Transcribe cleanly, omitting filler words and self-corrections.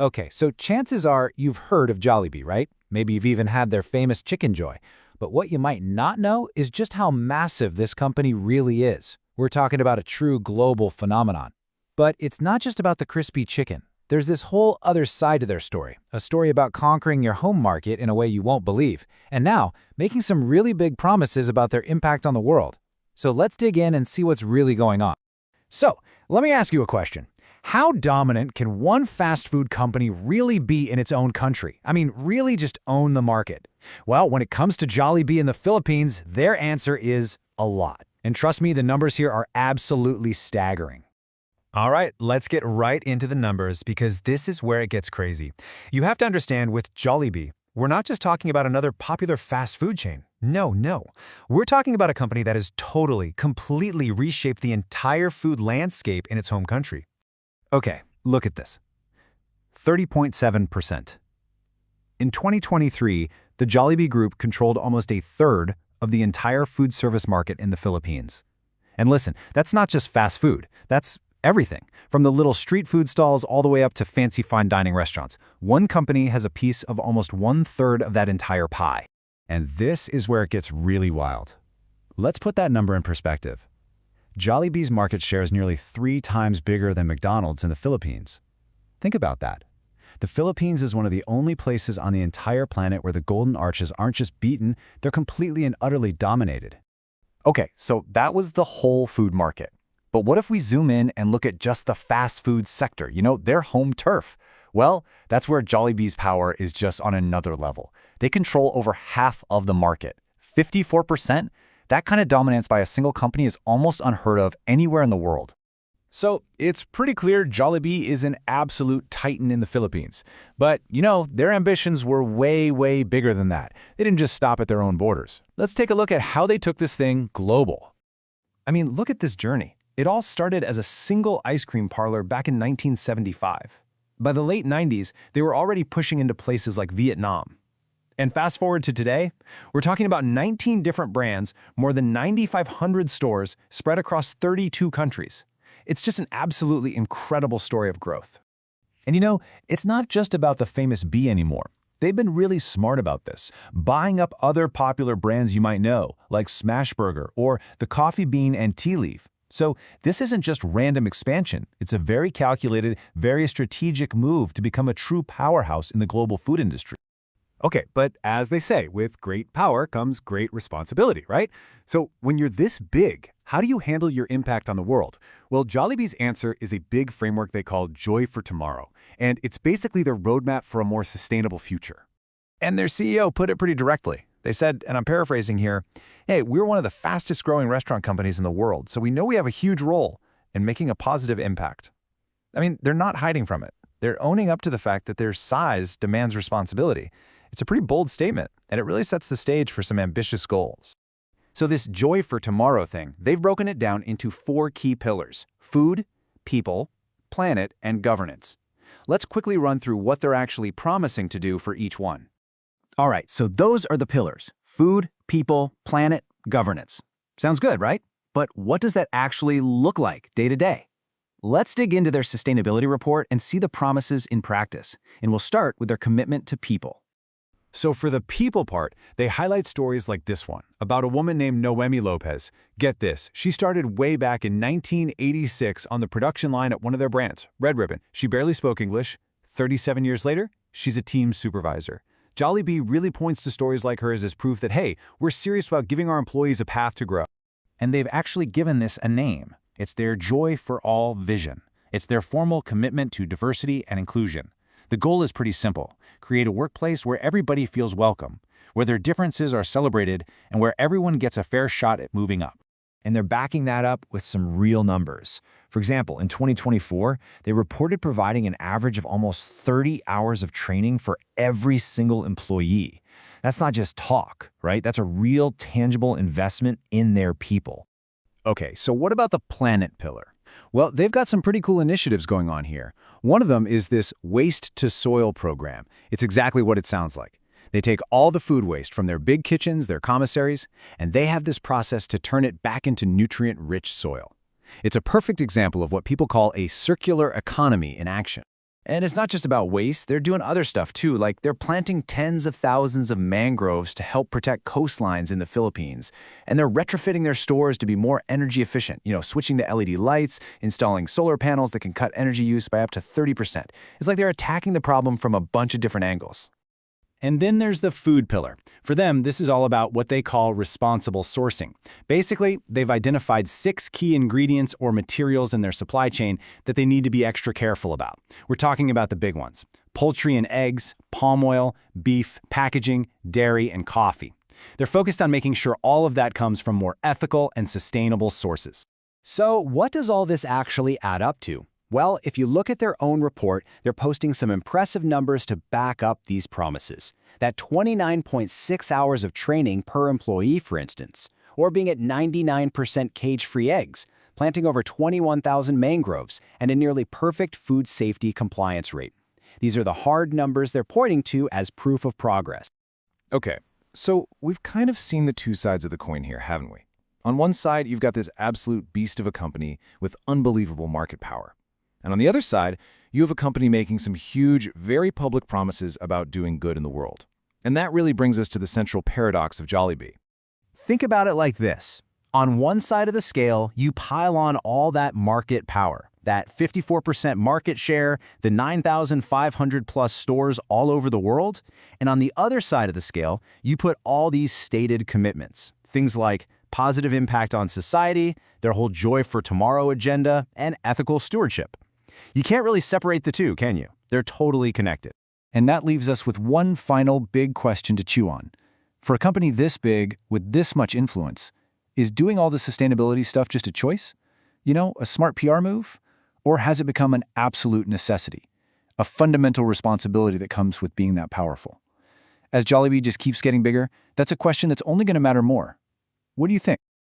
Okay, so chances are you've heard of Jollibee, right? Maybe you've even had their famous Chicken Joy. But what you might not know is just how massive this company really is. We're talking about a true global phenomenon. But it's not just about the crispy chicken. There's this whole other side to their story, a story about conquering your home market in a way you won't believe, and now making some really big promises about their impact on the world. So let's dig in and see what's really going on. So, let me ask you a question. How dominant can one fast food company really be in its own country? I mean, really just own the market? Well, when it comes to Jollibee in the Philippines, their answer is a lot. And trust me, the numbers here are absolutely staggering. All right, let's get right into the numbers because this is where it gets crazy. You have to understand with Jollibee, we're not just talking about another popular fast food chain. No. We're talking about a company that has totally, completely reshaped the entire food landscape in its home country. Okay, look at this. 30.7%. In 2023, the Jollibee Group controlled almost a third of the entire food service market in the Philippines. And listen, that's not just fast food. That's everything, from the little street food stalls all the way up to fancy fine dining restaurants. One company has a piece of almost 1/3 of that entire pie. And this is where it gets really wild. Let's put that number in perspective. Jollibee's market share is nearly 3 times bigger than McDonald's in the Philippines. Think about that. The Philippines is one of the only places on the entire planet where the Golden Arches aren't just beaten, they're completely and utterly dominated. Okay, so that was the whole food market. But what if we zoom in and look at just the fast food sector, their home turf? Well, that's where Jollibee's power is just on another level. They control over half of the market, 54%. That kind of dominance by a single company is almost unheard of anywhere in the world. So it's pretty clear Jollibee is an absolute titan in the Philippines. But, their ambitions were way bigger than that. They didn't just stop at their own borders. Let's take a look at how they took this thing global. I mean, look at this journey. It all started as a single ice cream parlor back in 1975. By the late 90s, they were already pushing into places like Vietnam. And fast forward to today, we're talking about 19 different brands, more than 9,500 stores spread across 32 countries. It's just an absolutely incredible story of growth. And it's not just about the famous B anymore. They've been really smart about this, buying up other popular brands you might know, like Smashburger or the Coffee Bean and Tea Leaf. So this isn't just random expansion. It's a very calculated, very strategic move to become a true powerhouse in the global food industry. Okay, but as they say, with great power comes great responsibility, right? So when you're this big, how do you handle your impact on the world? Well, Jollibee's answer is a big framework they call Joy for Tomorrow, and it's basically their roadmap for a more sustainable future. And their CEO put it pretty directly. They said, and I'm paraphrasing here, hey, we're one of the fastest growing restaurant companies in the world, so we know we have a huge role in making a positive impact. I mean, they're not hiding from it. They're owning up to the fact that their size demands responsibility. It's a pretty bold statement, and it really sets the stage for some ambitious goals. So this Joy for Tomorrow thing, they've broken it down into 4 key pillars: food, people, planet, and governance. Let's quickly run through what they're actually promising to do for each one. All right, so those are the pillars: food, people, planet, governance. Sounds good, right? But what does that actually look like day to day? Let's dig into their sustainability report and see the promises in practice. And we'll start with their commitment to people. So for the people part, they highlight stories like this one, about a woman named Noemi Lopez. Get this, she started way back in 1986 on the production line at one of their brands, Red Ribbon. She barely spoke English. 37 years later, she's a team supervisor. Jollibee really points to stories like hers as proof that, hey, we're serious about giving our employees a path to grow. And they've actually given this a name. It's their Joy for All vision. It's their formal commitment to diversity and inclusion. The goal is pretty simple: create a workplace where everybody feels welcome, where their differences are celebrated, and where everyone gets a fair shot at moving up. And they're backing that up with some real numbers. For example, in 2024, they reported providing an average of almost 30 hours of training for every single employee. That's not just talk, right? That's a real, tangible investment in their people. Okay, so what about the planet pillar? Well, they've got some pretty cool initiatives going on here. One of them is this Waste to Soil program. It's exactly what it sounds like. They take all the food waste from their big kitchens, their commissaries, and they have this process to turn it back into nutrient-rich soil. It's a perfect example of what people call a circular economy in action. And it's not just about waste, they're doing other stuff too, like they're planting tens of thousands of mangroves to help protect coastlines in the Philippines. And they're retrofitting their stores to be more energy efficient, switching to LED lights, installing solar panels that can cut energy use by up to 30%. It's like they're attacking the problem from a bunch of different angles. And then there's the food pillar. For them, this is all about what they call responsible sourcing. Basically, they've identified 6 key ingredients or materials in their supply chain that they need to be extra careful about. We're talking about the big ones: poultry and eggs, palm oil, beef, packaging, dairy, and coffee. They're focused on making sure all of that comes from more ethical and sustainable sources. So, what does all this actually add up to? Well, if you look at their own report, they're posting some impressive numbers to back up these promises. That 29.6 hours of training per employee, for instance, or being at 99% cage-free eggs, planting over 21,000 mangroves, and a nearly perfect food safety compliance rate. These are the hard numbers they're pointing to as proof of progress. Okay, so we've kind of seen the two sides of the coin here, haven't we? On one side, you've got this absolute beast of a company with unbelievable market power. And on the other side, you have a company making some huge, very public promises about doing good in the world. And that really brings us to the central paradox of Jollibee. Think about it like this. On one side of the scale, you pile on all that market power, that 54% market share, the 9,500 plus stores all over the world. And on the other side of the scale, you put all these stated commitments, things like positive impact on society, their whole joy for tomorrow agenda, and ethical stewardship. You can't really separate the two, can you? They're totally connected. And that leaves us with one final big question to chew on. For a company this big, with this much influence, is doing all the sustainability stuff just a choice? A smart PR move? Or has it become an absolute necessity? A fundamental responsibility that comes with being that powerful? As Jollibee just keeps getting bigger, that's a question that's only going to matter more. What do you think?